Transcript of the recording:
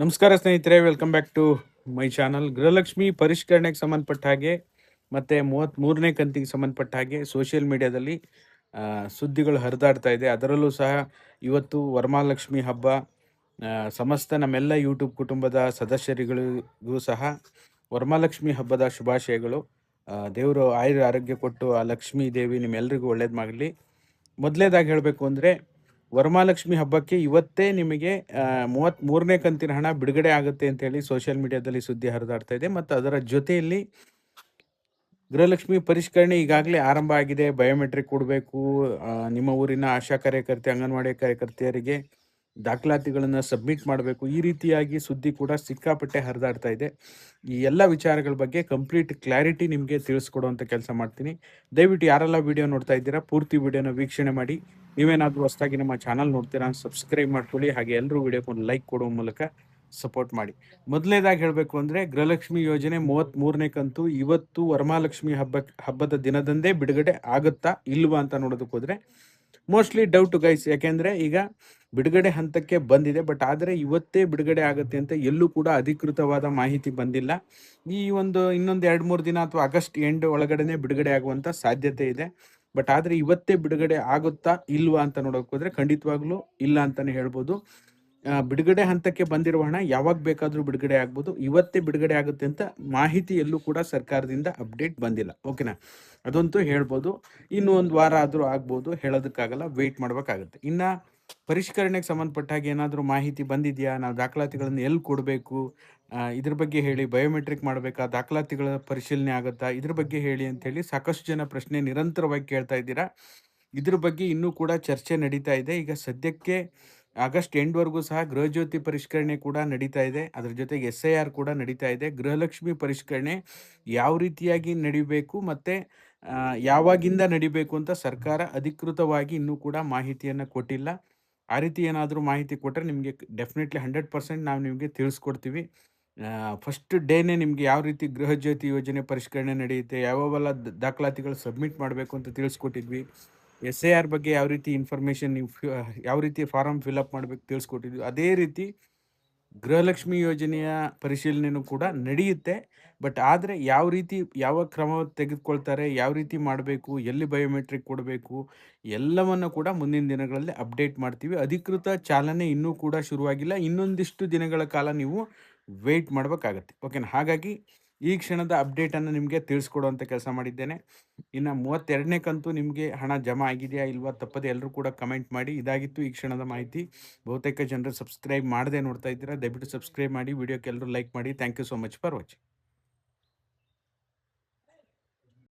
ನಮಸ್ಕಾರ ಸ್ನೇಹಿತರೆ, welcome back to my channel. Gruhalakshmi ಪರಿಷ್ಕರಣೆಗೆ ಸಂಬಂಧಪಟ್ಟ ಹಾಗೆ ಮತ್ತು 33ನೇ ಕಂತಿಗೆ ಸಂಬಂಧಪಟ್ಟ ಹಾಗೆ ಸೋಷಿಯಲ್ ಮೀಡಿಯಾದಲ್ಲಿ ಸುದ್ದಿಗಳು ಹರಿದಾಡ್ತಾ ಇದೆ. ಅದರಲ್ಲೂ ಸಹ ಇವತ್ತು ವರಮಹಾಲಕ್ಷ್ಮಿ ಹಬ್ಬ. ಸಮಸ್ತ ನಮ್ಮೆಲ್ಲ ಯೂಟ್ಯೂಬ್ ಕುಟುಂಬದ ಸದಸ್ಯರಿಗಳಿಗೂ ಸಹ ವರಮಹಾಲಕ್ಷ್ಮಿ ಹಬ್ಬದ ಶುಭಾಶಯಗಳು. ದೇವರು ಆಯುರ ಆರೋಗ್ಯ ಕೊಟ್ಟು ಆ ಲಕ್ಷ್ಮೀ ದೇವಿ ನಿಮ್ಮೆಲ್ಲರಿಗೂ ಒಳ್ಳೇದು ಮಾಡಲಿ. ಮೊದಲನೇದಾಗಿ ಹೇಳಬೇಕು ಅಂದರೆ, ವರಮಹಾಲಕ್ಷ್ಮಿ ಹಬ್ಬಕ್ಕೆ ಇವತ್ತೇ ನಿಮಗೆ 33ನೇ ಕಂತಿನ ಹಣ ಬಿಡುಗಡೆ ಆಗುತ್ತೆ ಅಂತೇಳಿ ಸೋಷಿಯಲ್ ಮೀಡಿಯಾದಲ್ಲಿ ಸುದ್ದಿ ಹರಿದಾಡ್ತಾ ಇದೆ. ಮತ್ತು ಅದರ ಜೊತೆಯಲ್ಲಿ ಗೃಹಲಕ್ಷ್ಮಿ ಪರಿಷ್ಕರಣೆ ಈಗಾಗಲೇ ಆರಂಭ ಆಗಿದೆ. ಬಯೋಮೆಟ್ರಿಕ್ ಕೊಡಬೇಕು. ನಿಮ್ಮ ಊರಿನ ಆಶಾ ಕಾರ್ಯಕರ್ತೆ, ಅಂಗನವಾಡಿ ಕಾರ್ಯಕರ್ತೆಯರಿಗೆ ದಾಖಲಾತಿಗಳನ್ನು ಸಬ್ಮಿಟ್ ಮಾಡಬೇಕು. ಈ ರೀತಿಯಾಗಿ ಸುದ್ದಿ ಕೂಡ ಸಿಕ್ಕಾಪಟ್ಟೆ ಹರಿದಾಡ್ತಾ ಇದೆ. ಈ ಎಲ್ಲ ವಿಚಾರಗಳ ಬಗ್ಗೆ ಕಂಪ್ಲೀಟ್ ಕ್ಲಾರಿಟಿ ನಿಮಗೆ ತಿಳಿಸ್ಕೊಡುವಂಥ ಕೆಲಸ ಮಾಡ್ತೀನಿ. ದಯವಿಟ್ಟು ಯಾರೆಲ್ಲ ವಿಡಿಯೋ ನೋಡ್ತಾ ಇದ್ದೀರಾ, ಪೂರ್ತಿ ವಿಡಿಯೋನ ವೀಕ್ಷಣೆ ಮಾಡಿ. ನೀವೇನಾದರೂ ಹೊಸದಾಗಿ ನಮ್ಮ ಚಾನಲ್ ನೋಡ್ತೀರಾ, ಸಬ್ಸ್ಕ್ರೈಬ್ ಮಾಡ್ಕೊಳ್ಳಿ. ಹಾಗೆ ಎಲ್ಲರೂ ವಿಡಿಯೋಕ್ಕೆ ಒಂದು ಲೈಕ್ ಕೊಡುವ ಮೂಲಕ ಸಪೋರ್ಟ್ ಮಾಡಿ. ಮೊದಲನೇದಾಗಿ ಹೇಳಬೇಕು ಅಂದರೆ, ಗೃಹಲಕ್ಷ್ಮಿ ಯೋಜನೆ 33ನೇ ಕಂತು ಇವತ್ತು ವರಮಹಾಲಕ್ಷ್ಮಿ ಹಬ್ಬದ ದಿನದಂದೇ ಬಿಡುಗಡೆ ಆಗುತ್ತಾ ಇಲ್ವಾ ಅಂತ ನೋಡೋದಕ್ಕೆ ಹೋದರೆ ಮೋಸ್ಟ್ಲಿ ಡೌಟ್ ಗೈಸ್. ಯಾಕೆಂದರೆ ಈಗ ಬಿಡುಗಡೆ ಹಂತಕ್ಕೆ ಬಂದಿದೆ, ಬಟ್ ಆದರೆ ಇವತ್ತೇ ಬಿಡುಗಡೆ ಆಗುತ್ತೆ ಅಂತ ಎಲ್ಲೂ ಕೂಡ ಅಧಿಕೃತವಾದ ಮಾಹಿತಿ ಬಂದಿಲ್ಲ. ಈ ಇನ್ನೊಂದು 2-3 ದಿನ ಅಥವಾ ಆಗಸ್ಟ್ ಎಂಡ್ ಒಳಗಡೆ ಬಿಡುಗಡೆ ಆಗುವಂಥ ಸಾಧ್ಯತೆ ಇದೆ. ಬಟ್ ಆದರೆ ಇವತ್ತೇ ಬಿಡುಗಡೆ ಆಗುತ್ತಾ ಇಲ್ವಾ ಅಂತ ನೋಡೋಕೆ ಹೋದರೆ ಖಂಡಿತವಾಗ್ಲೂ ಇಲ್ಲ ಅಂತಲೇ ಹೇಳ್ಬೋದು. ಬಿಡುಗಡೆ ಹಂತಕ್ಕೆ ಬಂದಿರುವ ಹಣ ಯಾವಾಗ ಬೇಕಾದರೂ ಬಿಡುಗಡೆ ಆಗ್ಬೋದು. ಇವತ್ತೇ ಬಿಡುಗಡೆ ಆಗುತ್ತೆ ಅಂತ ಮಾಹಿತಿ ಎಲ್ಲೂ ಕೂಡ ಸರ್ಕಾರದಿಂದ ಅಪ್ಡೇಟ್ ಬಂದಿಲ್ಲ. ಓಕೆನಾ, ಅದಂತೂ ಹೇಳ್ಬೋದು. ಇನ್ನೂ ಒಂದು ವಾರ ಆದರೂ ಆಗ್ಬೋದು, ಹೇಳೋದಕ್ಕಾಗಲ್ಲ, ವೆಯ್ಟ್ ಮಾಡಬೇಕಾಗುತ್ತೆ. ಇನ್ನು ಪರಿಷ್ಕರಣೆಗೆ ಸಂಬಂಧಪಟ್ಟ ಹಾಗೆ ಏನಾದರೂ ಮಾಹಿತಿ ಬಂದಿದೆಯಾ, ನಾವು ದಾಖಲಾತಿಗಳನ್ನು ಎಲ್ಲಿ ಕೊಡಬೇಕು, ಇದ್ರ ಬಗ್ಗೆ ಹೇಳಿ, ಬಯೋಮೆಟ್ರಿಕ್ ಮಾಡಬೇಕಾ, ದಾಖಲಾತಿಗಳ ಪರಿಶೀಲನೆ ಆಗುತ್ತಾ, ಇದ್ರ ಬಗ್ಗೆ ಹೇಳಿ ಅಂತೇಳಿ ಸಾಕಷ್ಟು ಜನ ಪ್ರಶ್ನೆ ನಿರಂತರವಾಗಿ ಕೇಳ್ತಾ ಇದ್ದೀರಾ. ಇದ್ರ ಬಗ್ಗೆ ಇನ್ನೂ ಕೂಡ ಚರ್ಚೆ ನಡೀತಾ ಇದೆ. ಈಗ ಸದ್ಯಕ್ಕೆ ಆಗಸ್ಟ್ ಎಂಡ್ವರೆಗೂ ಸಹ ಗೃಹಜ್ಯೋತಿ ಪರಿಷ್ಕರಣೆ ಕೂಡ ನಡೀತಾ ಇದೆ. ಅದರ ಜೊತೆಗೆ SIR ಕೂಡ ನಡೀತಾ ಇದೆ. ಗೃಹಲಕ್ಷ್ಮಿ ಪರಿಷ್ಕರಣೆ ಯಾವ ರೀತಿಯಾಗಿ ನಡಿಬೇಕು ಮತ್ತು ಯಾವಾಗಿಂದ ನಡಿಬೇಕು ಅಂತ ಸರ್ಕಾರ ಅಧಿಕೃತವಾಗಿ ಇನ್ನೂ ಕೂಡ ಮಾಹಿತಿಯನ್ನು ಕೊಟ್ಟಿಲ್ಲ. ಆ ರೀತಿ ಏನಾದರೂ ಮಾಹಿತಿ ಕೊಟ್ಟರೆ ನಿಮಗೆ ಡೆಫಿನೆಟ್ಲಿ 100% ನಾವು ನಿಮಗೆ ತಿಳಿಸ್ಕೊಡ್ತೀವಿ. ಫಸ್ಟ್ ಡೇನೇ ನಿಮಗೆ ಯಾವ ರೀತಿ ಗೃಹಜ್ಯೋತಿ ಯೋಜನೆ ಪರಿಷ್ಕರಣೆ ನಡೆಯುತ್ತೆ, ಯಾವೆಲ್ಲ ದಾಖಲಾತಿಗಳು ಸಬ್ಮಿಟ್ ಮಾಡಬೇಕು ಅಂತ ತಿಳಿಸ್ಕೊಟ್ಟಿದ್ವಿ. SIR ಬಗ್ಗೆ ಯಾವ ರೀತಿ ಇನ್ಫಾರ್ಮೇಷನ್ ನೀವು ಯಾವ ರೀತಿ ಫಾರಮ್ ಫಿಲಪ್ ಮಾಡಬೇಕು ತಿಳಿಸ್ಕೊಟ್ಟಿದ್ವಿ. ಅದೇ ರೀತಿ ಗೃಹಲಕ್ಷ್ಮಿ ಯೋಜನೆಯ ಪರಿಶೀಲನೆಯೂ ಕೂಡ ನಡೆಯುತ್ತೆ. ಬಟ್ ಆದರೆ ಯಾವ ಕ್ರಮ ತೆಗೆದುಕೊಳ್ತಾರೆ, ಯಾವ ರೀತಿ ಮಾಡಬೇಕು, ಎಲ್ಲಿ ಬಯೋಮೆಟ್ರಿಕ್ ಕೊಡಬೇಕು, ಎಲ್ಲವನ್ನು ಕೂಡ ಮುಂದಿನ ದಿನಗಳಲ್ಲಿ ಅಪ್ಡೇಟ್ ಮಾಡ್ತೀವಿ. ಅಧಿಕೃತ ಚಾಲನೆ ಇನ್ನೂ ಕೂಡ ಶುರುವಾಗಿಲ್ಲ. ಇನ್ನೊಂದಿಷ್ಟು ದಿನಗಳ ಕಾಲ ನೀವು ವೆಯ್ಟ್ ಮಾಡಬೇಕಾಗತ್ತೆ. ಓಕೆನಾ, ಹಾಗಾಗಿ ಈ ಕ್ಷಣದ ಅಪ್ಡೇಟನ್ನು ನಿಮಗೆ ತಿಳಿಸ್ಕೊಡುವಂಥ ಕೆಲಸ ಮಾಡಿದ್ದೇನೆ. ಇನ್ನು 32ನೇ ಕಂತು ನಿಮಗೆ ಹಣ ಜಮಾ ಆಗಿದೆಯಾ ಇಲ್ವಾ ತಪ್ಪದೆ ಎಲ್ಲರೂ ಕೂಡ ಕಮೆಂಟ್ ಮಾಡಿ. ಇದಾಗಿತ್ತು ಈ ಕ್ಷಣದ ಮಾಹಿತಿ. ಬಹುತೇಕ ಜನರು ಸಬ್ಸ್ಕ್ರೈಬ್ ಮಾಡದೆ ನೋಡ್ತಾ ಇದ್ದೀರಾ, ದಯವಿಟ್ಟು ಸಬ್ಸ್ಕ್ರೈಬ್ ಮಾಡಿ, ವಿಡಿಯೋಕ್ಕೆ ಎಲ್ಲರೂ ಲೈಕ್ ಮಾಡಿ. Thank you so much for watching.